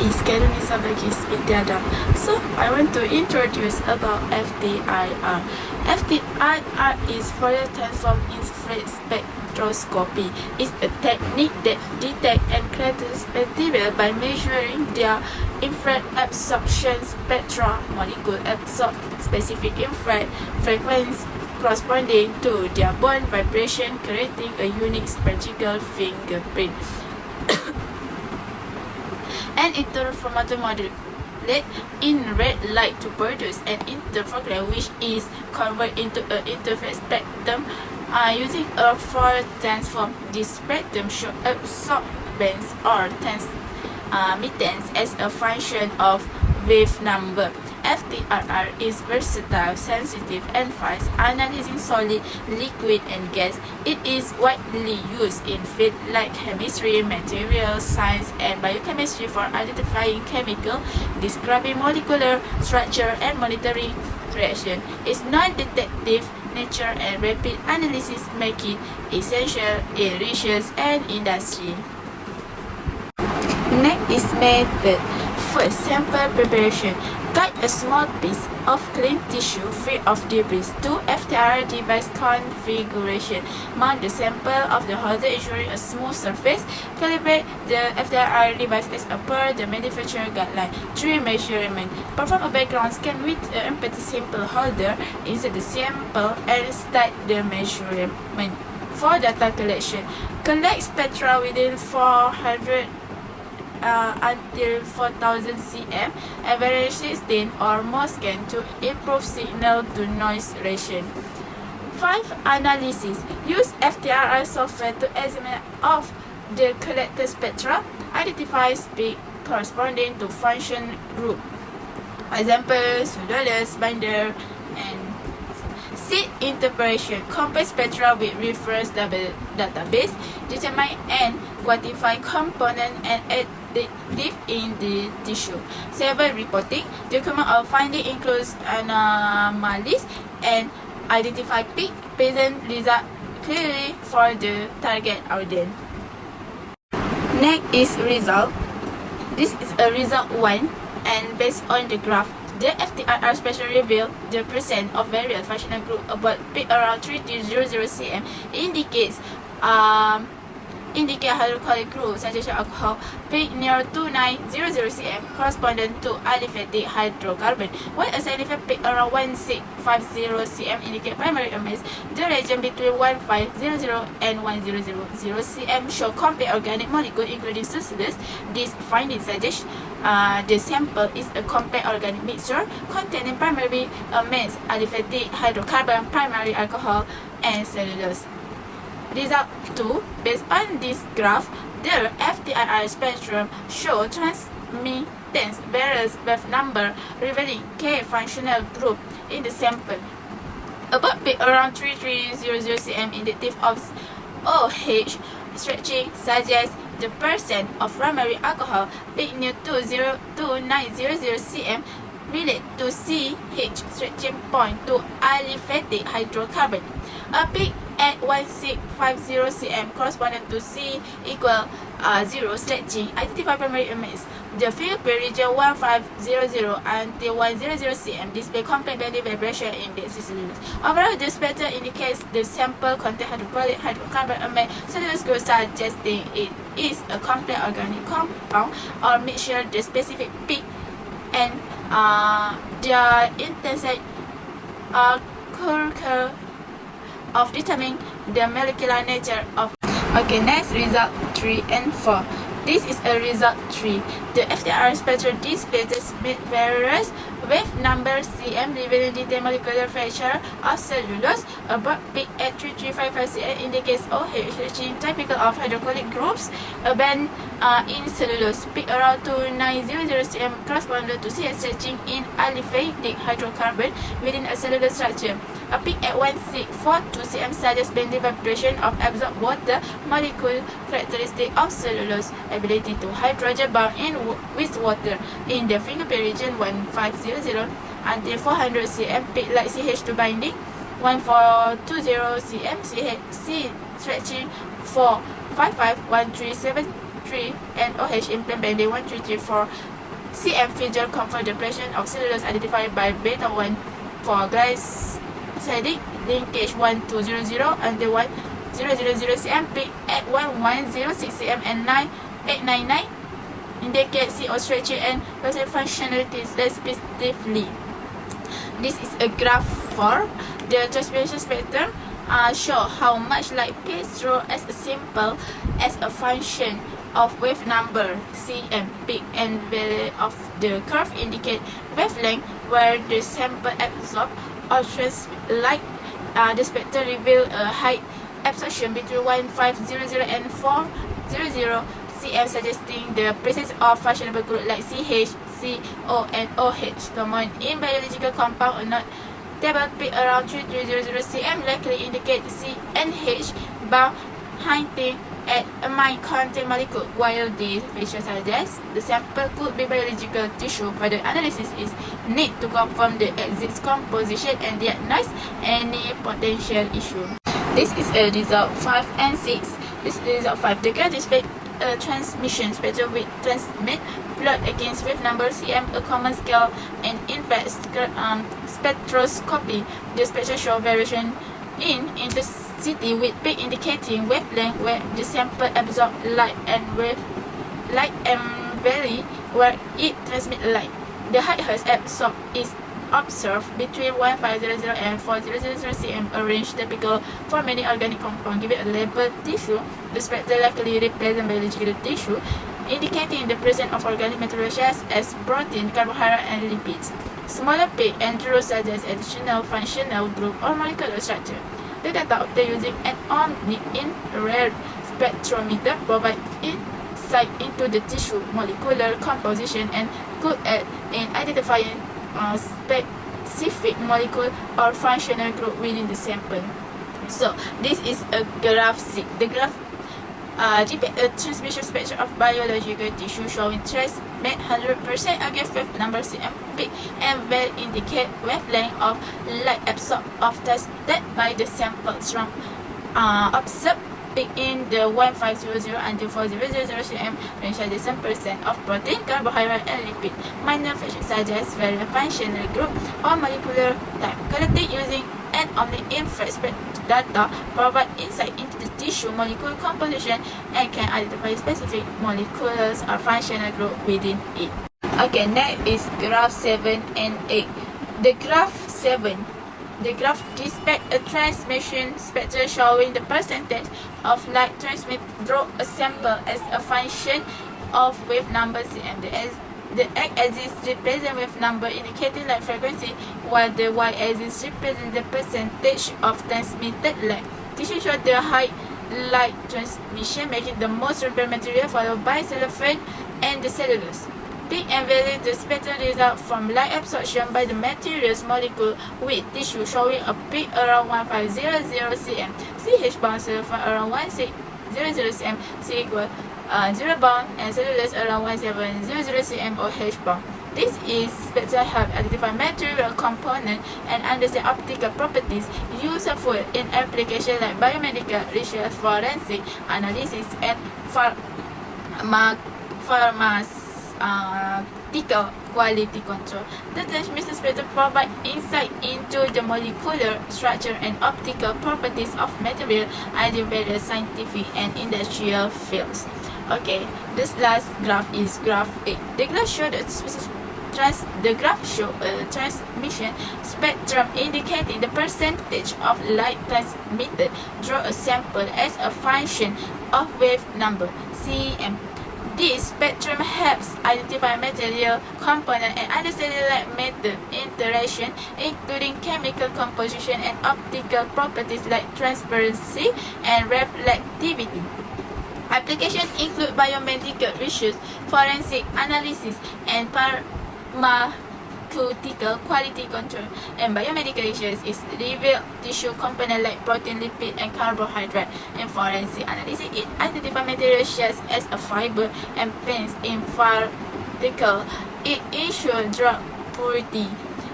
is Ftir. So I want to introduce about Ftir. Ftir is Fourier transform infrared spectroscopy. It's a technique that detects and classifies material by measuring their infrared absorption spectra. Molecule absorb specific infrared frequency corresponding to their bond vibration, creating a unique spectral fingerprint. An interferometer model let in red light to produce an interferometer which is converted into an interference spectrum using a Fourier transform. This spectrum shows absorbance or transmittance as a function of wave number. Ftir is versatile, sensitive, and fast, analyzing solid, liquid, and gas. It is widely used in fields like chemistry, materials science, and biochemistry for identifying chemical, describing molecular structure, and monitoring reaction. Its non-detective nature and rapid analysis make it essential in research and industry. Next is method. First, sample preparation. Cut a small piece of clean tissue free of debris. 2. Ftir device configuration. Mount the sample of the holder ensuring a smooth surface. Calibrate the Ftir device as per the manufacturer guideline. 3. Measurement. Perform a background scan with an empty sample holder. Insert the sample and start the measurement. 4. Data collection. Collect spectra within 400 until 4000 cm, average 16 or more scan to improve signal to noise ratio. 5. Analysis. Use Ftir software to examine of the collected spectra, identify peak corresponding to function group. Example, pseudolus, binder, and seed interpretation. Compare spectra with reference database, determine and quantify component and add live in the tissue. 7. Reporting. Document of finding includes anomalies and identify peak present result clearly for the target audience. Next is result. This is a result 1 and based on the graph. The Ftir spectra reveal the presence of various functional group about peak around 3000 cm indicates hydrochloric group such as alcohol. Peak near 2900 cm corresponding to aliphatic hydrocarbon, while a significant peak around 1650 cm indicate primary amines. The region between 1500 and 1000 cm show complete organic molecule including successors. This finding suggests the sample is a complete organic mixture containing primary amines, aliphatic hydrocarbon, primary alcohol, and cellulose. Result 2. Based on this graph, the Ftir spectrum show transmittance various wave number revealing K functional group in the sample. About peak around 3300 cm indicative of OH stretching suggests the percent of primary alcohol. Peak near 2900 cm relate to CH stretching point to aliphatic hydrocarbon. A peak at 1650 cm corresponding to C equal 0 stretching. Identify primary amines. The field per region 1500 until 100 cm display complete body vibration index cellulose. Overall, the spectrum indicates the sample contain hydrochloric hydrocarbon amine cellulose group, suggesting it is a complete organic compound or mixture. The specific peak and their intensity are critical of determining the molecular nature of. Okay, next result 3 and 4. This is a result 3. The Ftir spectrum displays various wave number cm revealing detailed molecular feature of cellulose. About peak at 3355 cm indicates OH stretching typical of hydrochloric groups. A band in cellulose. Peak around 2900 cm corresponding to CH stretching in aliphatic hydrocarbon within a cellular structure. A peak at 1642 cm suggests band vibration of absorbed water molecule, characteristic of cellulose, ability to hydrogen bound in with water. In the fingerprint region 1500 until 400 cm, peak like CH2 binding. 1420 cm, C stretching 455, 137 133 and OH in plane bending 1334 cm Ftir confirmed the presence of cellulose identified by beta 1 for glycosidic linkage 1200 and the 1000 cm peak at 1106 cm and 9899 indicate CO structure and functionalities respectively. This is a graph for the transmission spectrum. Show how much light passes through as simple as a function of wave number cm. Peak and value of the curve indicate wavelength where the sample absorbs or transmits light. The spectrum reveals a high absorption between 1500 and 400 cm, suggesting the presence of functional groups like CH, CO, and OH. Common in biological compound not table peak around 3300 cm likely indicate C and H bound hinting at amine content molecule, while these features suggest the sample could be biological tissue. Further analysis is need to confirm the exact composition and diagnose any potential issue. This is a result 5 and 6. This is result 5. The graph displays a transmission spectrum with transmit plot against wave number cm, a common scale, and in fact spectroscopy. The spectrum shows variation in intensity with peak indicating wavelength where the sample absorbs light and valley where it transmits light. The height has absorbed is observed between 1500 and 400 cm, a range typical for many organic compounds. Given a label tissue, the spectrum likely represents biological tissue, indicating the presence of organic materials such as protein, carbohydrate, and lipids. Smaller peak and through suggest additional functional group or molecular structure. The data obtained using an infrared spectrometer provide insight into the tissue molecular composition and could aid in identifying specific molecule or functional group within the sample. So this is a graph 6. The graph depicts a transmission spectrum of biological tissue showing transmit 100% against wave number cm peak and will indicate wavelength of light absorbed or transmitted by the samples from observed peak in the 1500 until 400 cm range suggests some percent of protein, carbohydrate, and lipid. Minor features suggest various functional group or molecular type. Collected using an omni-infrared spectrum data provide insight into the tissue molecular composition and can identify specific molecules or functional group within it. Okay, next is graph 7 and 8. The graph 7. The graph depicts a transmission spectrum showing the percentage of light transmitted through a sample as a function of wave number cm. The x-axis represents wave number indicating light frequency, while the y-axis represents the percentage of transmitted light. This shows the high light transmission, making the most repair material, followed by cellophane and the cellulose. Peak and value the spectrum result from light absorption by the material's molecule with tissue showing a peak around 1500 cm, CH bound cellophane around 1600 cm, C equal 0 bound, and cellulose around 1700 cm or H bound. This is spectrum help identify material component and understand optical properties useful in applications like biomedical research, forensic analysis, and pharmaceutical quality control. The transmission spectrum provides insight into the molecular structure and optical properties of material in various scientific and industrial fields. Okay, this last graph is graph 8. The graph shows a transmission spectrum indicating the percentage of light transmitted through a sample as a function of wave number cm. This spectrum helps identify material component and understand light matter interaction, including chemical composition and optical properties like transparency and reflectivity. Applications include biomedical research, forensic analysis, and pharmaceutical quality control. And biomedical research is revealed tissue components like protein, lipid, and carbohydrate. In forensic analysis, it identifies materials such as a fiber and paints in particle. It ensures drug purity.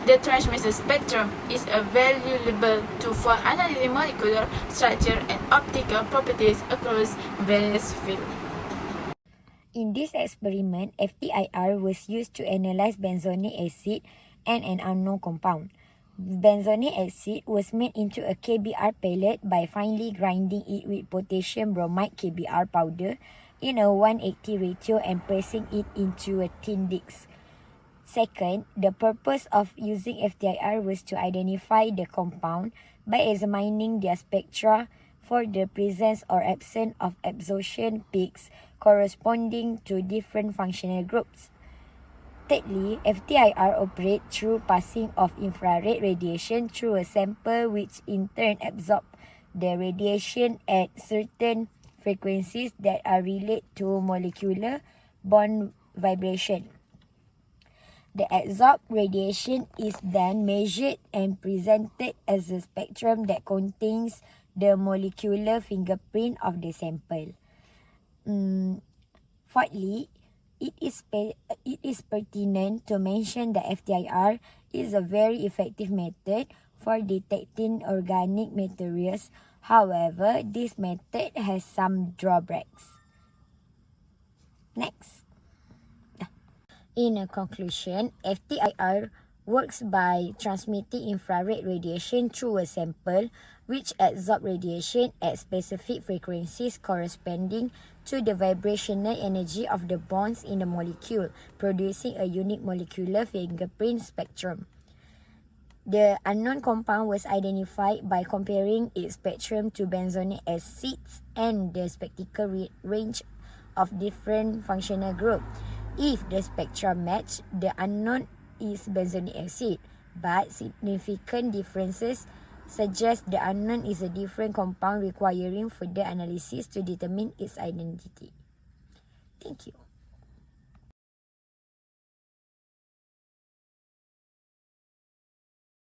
The transmission spectrum is a valuable tool for analyzing molecular structure and optical properties across various fields. In this experiment, FTIR was used to analyze benzonic acid and an unknown compound. Benzonic acid was made into a KBr pellet by finely grinding it with potassium bromide KBr powder in a 180 ratio and pressing it into a thin disc. Second, the purpose of using FTIR was to identify the compound by examining their spectra for the presence or absence of absorption peaks corresponding to different functional groups. Thirdly, FTIR operates through passing of infrared radiation through a sample which in turn absorbs the radiation at certain frequencies that are related to molecular bond vibration. The absorbed radiation is then measured and presented as a spectrum that contains the molecular fingerprint of the sample. Fourthly, it is pertinent to mention that FTIR is a very effective method for detecting organic materials. However, this method has some drawbacks. Next. In a conclusion, FTIR works by transmitting infrared radiation through a sample which absorbs radiation at specific frequencies corresponding to the vibrational energy of the bonds in the molecule, producing a unique molecular fingerprint spectrum. The unknown compound was identified by comparing its spectrum to benzonic acids and the spectral range of different functional groups. If the spectra match, the unknown is benzonic acid, but significant differences suggest the unknown is a different compound requiring further analysis to determine its identity. Thank you.